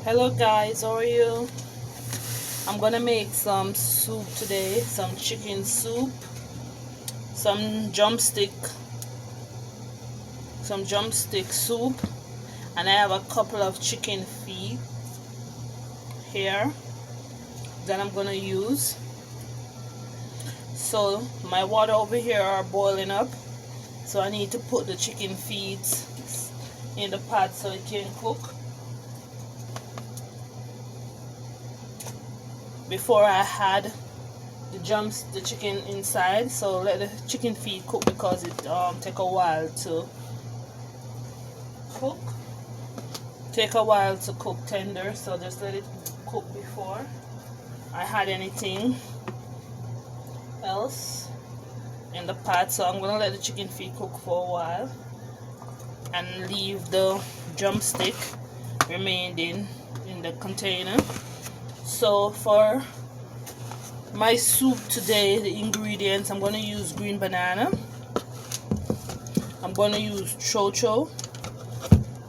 Hello guys, how are you? I'm gonna make some soup today, some chicken soup, some drumstick soup, and I have a couple of chicken feet here that I'm gonna use. So my water over here are boiling up, so I need to put the chicken feet in the pot so it can cook. Before I had the chicken inside, so let the chicken feet cook because it take a while to cook tender, so just let it cook before I had anything else in the pot. So I'm gonna let the chicken feet cook for a while and leave the drumstick remaining in the container. So for my soup today, the ingredients: I'm going to use green banana, I'm going to use chocho,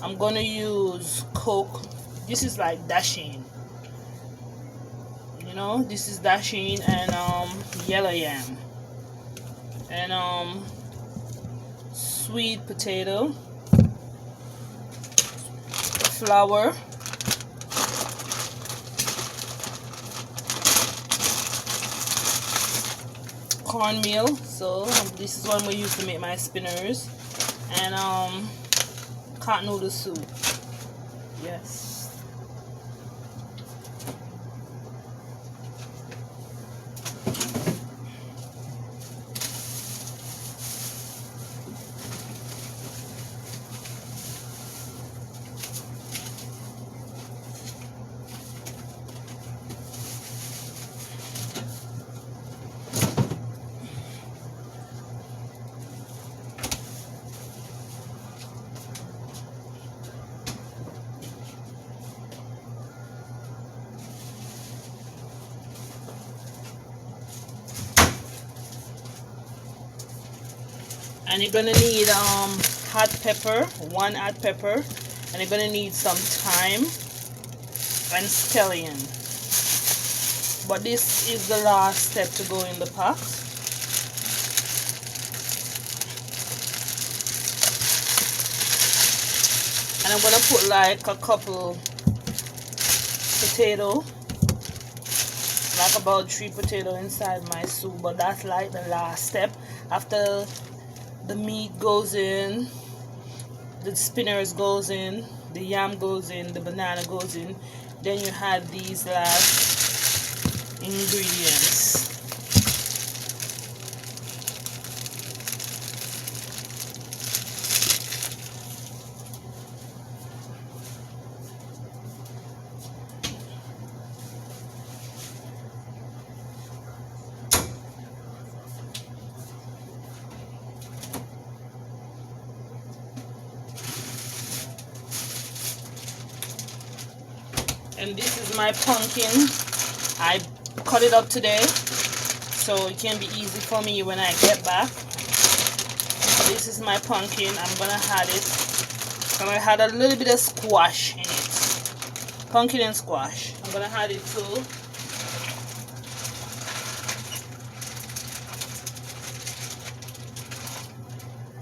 I'm going to use Coke. This is like dasheen, this is dasheen, and yellow yam, and sweet potato, flour, cornmeal. So this is what we use to make my spinners, and pot noodle soup. Yes. And you're gonna need hot pepper, one hot pepper, and you're gonna need some thyme and scallion. But this is the last step to go in the pot. And I'm gonna put like a couple potato, like about 3 potato inside my soup, but that's like the last step. After the meat goes in, the spinners goes in, the yam goes in, the banana goes in, then you have these last ingredients. And this is my pumpkin. I cut it up today so it can be easy for me when I get back. This is my pumpkin. I'm gonna add it. I'm gonna add a little bit of squash in it. Pumpkin and squash. I'm gonna add it to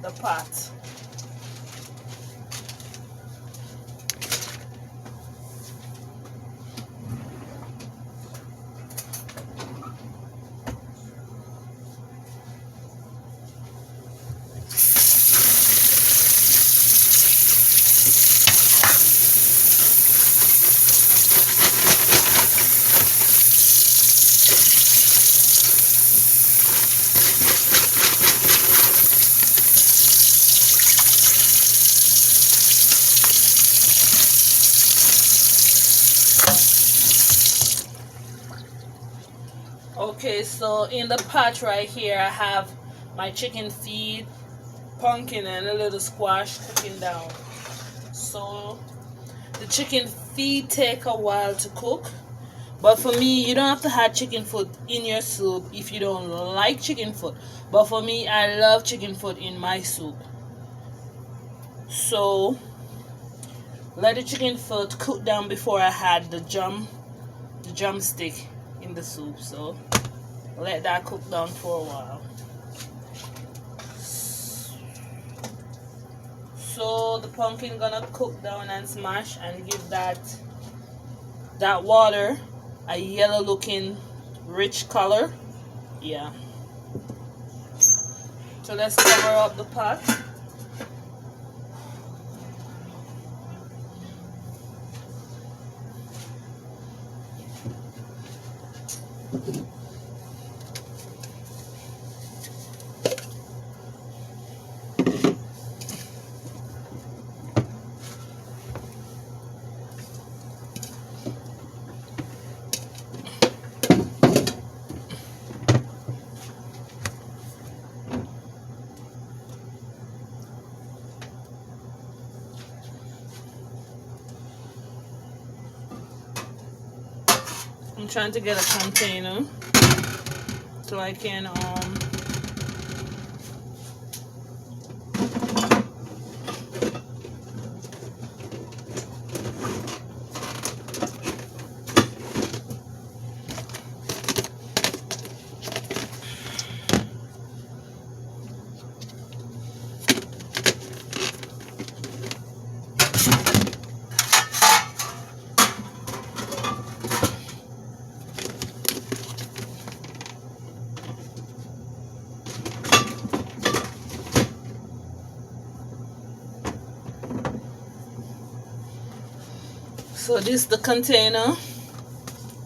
the pot. Okay, so in the pot right here I have my chicken feet, pumpkin, and a little squash cooking down. So the chicken feet take a while to cook, but for me, you don't have to have chicken foot in your soup if you don't like chicken foot. But for me, I love chicken foot in my soup. So let the chicken foot cook down before I had the drumstick in the soup. So let that cook down for a while. So the pumpkin gonna cook down and smash and give that water a yellow looking rich color. Yeah. So let's cover up the pot. I'm trying to get a container so I can so this is the container.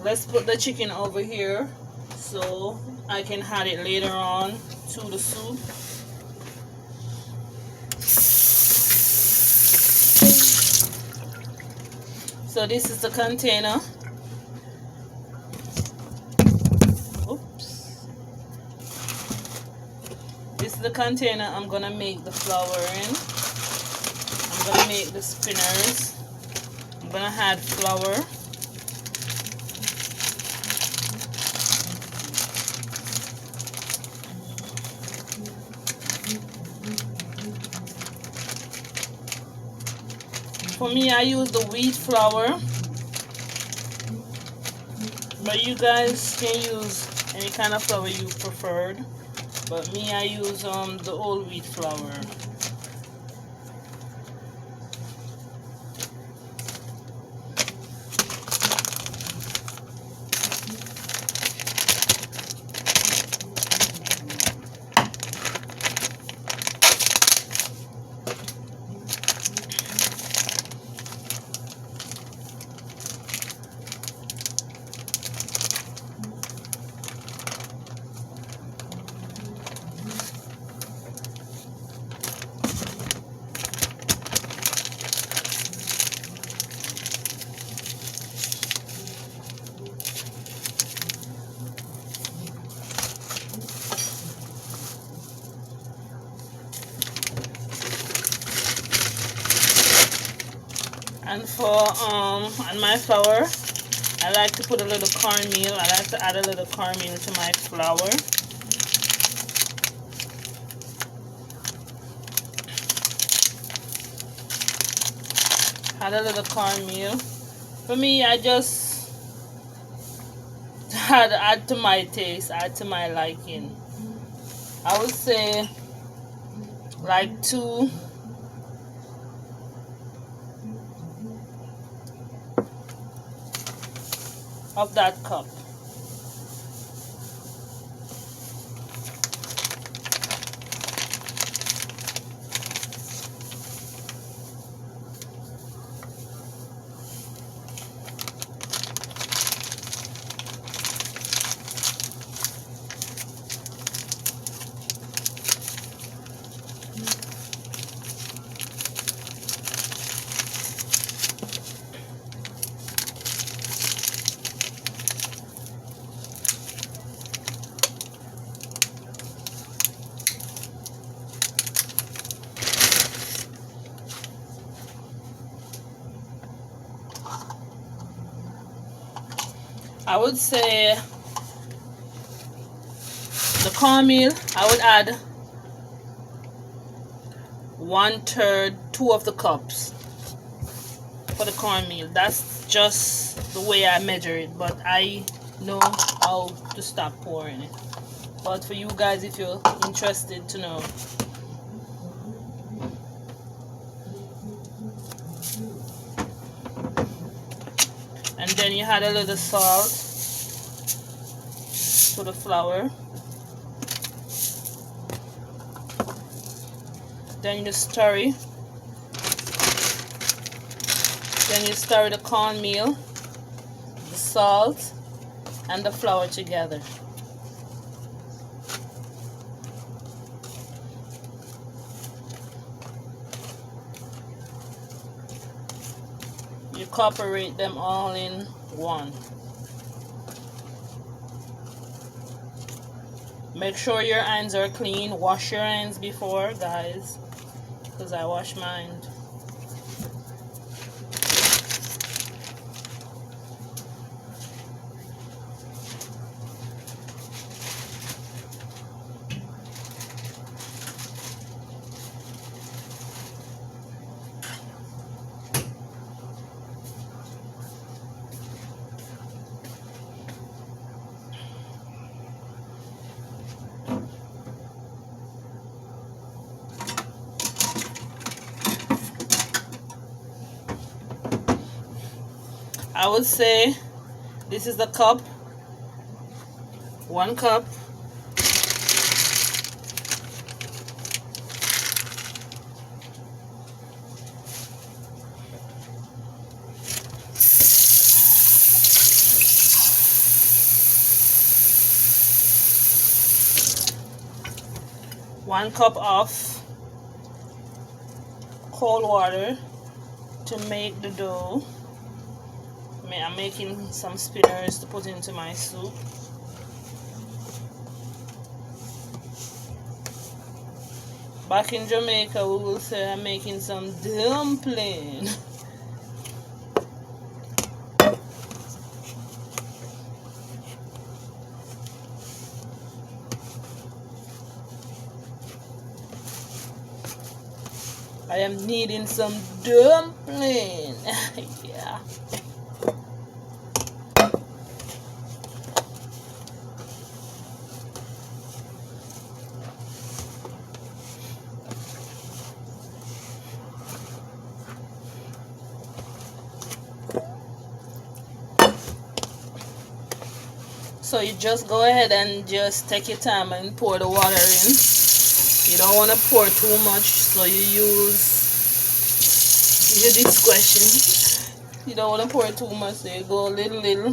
Let's put the chicken over here so I can add it later on to the soup. So this is the container. Oops. This is the container I'm gonna make the flour in. I'm gonna make the spinners. I'm gonna add flour. For me, I use the wheat flour, but you guys can use any kind of flour you preferred. But me, I use the whole wheat flour. And for on my flour, I like to put a little cornmeal. I like to add a little cornmeal to my flour. Add a little cornmeal. For me, I just add to my taste, add to my liking. I would say like 2 of that cup. I would say the cornmeal, I would add 1/3, 2 of the cups. for the cornmeal. That's just the way I measure it, but I know how to stop pouring it. But for you guys, if you're interested to know. And then you add a little salt to the flour. Then you stir it. Then you stir the cornmeal, the salt, and the flour together. You incorporate them all in one. Make sure your hands are clean. Wash your hands before, guys, because I wash mine. I would say this is the cup, 1 cup. One cup of cold water to make the dough. I'm making some spinners to put into my soup. Back in Jamaica, we will say I'm making some dumpling. I am needing some dumpling. Yeah. So you just go ahead and just take your time and pour the water in. You don't want to pour too much, so you use your discretion. You don't want to pour too much, so you go little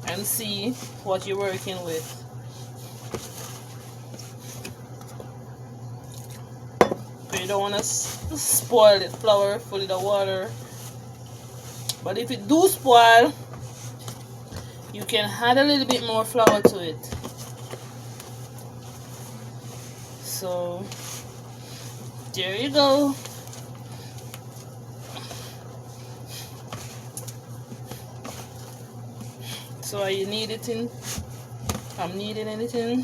and see what you're working with. You don't want to spoil the flour full of the water. But if it do spoil, you can add a little bit more flour to it. So there you go. So are you need it in? I'm needing anything.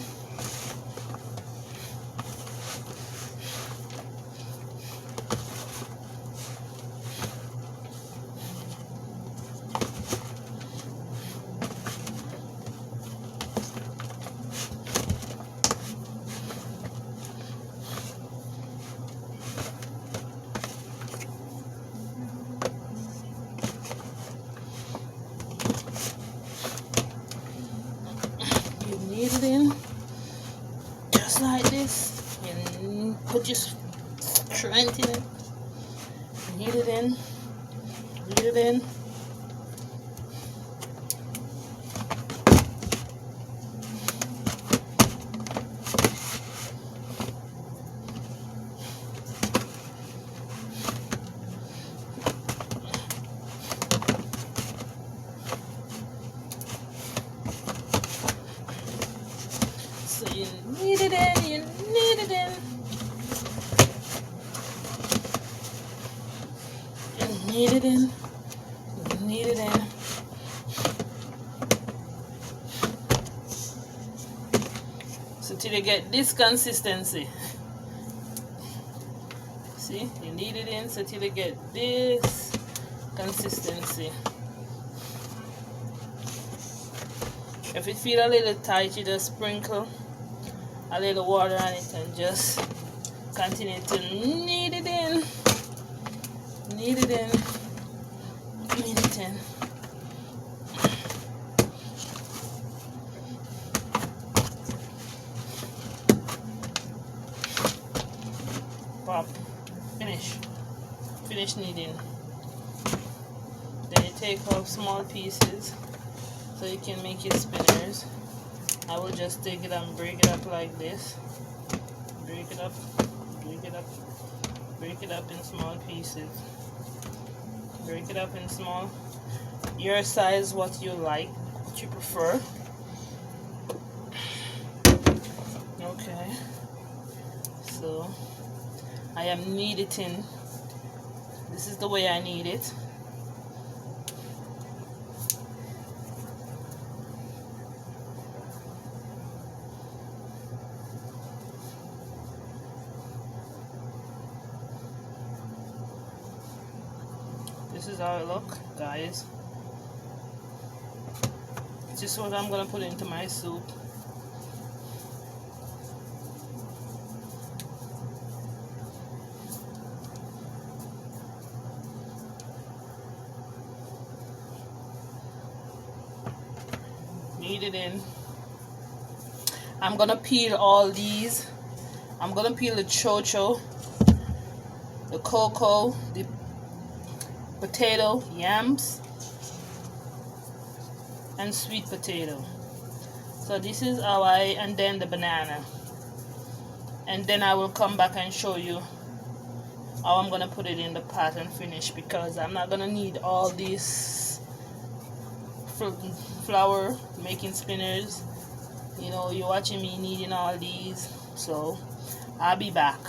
Knead it in just like this, and put your strength in it. Knead it in, knead it in. So you knead it in, you knead it in. You knead it in, you knead it in. So till you get this consistency. See, you knead it in so till you get this consistency. If it feel a little tight, you just sprinkle a little water on it and just continue to knead it in, knead it in, knead it in. Pop, finish kneading. Then you take off small pieces so you can make your spinners. I will just take it and break it up like this. Break it up, break it up, break it up in small pieces. Break it up in small, your size, what you like, what you prefer. Okay, so I am kneading. This is the way I knead it. This is how it look, guys. This is what I'm gonna put into my soup. Knead it in. I'm gonna peel all these. I'm gonna peel the chocho, the cocoa, the potato, yams, and sweet potato. So this is how and then the banana. And then I will come back and show you how I'm gonna put it in the pot and finish, because I'm not gonna need all this flour making spinners. You know, you're watching me kneading all these, so I'll be back.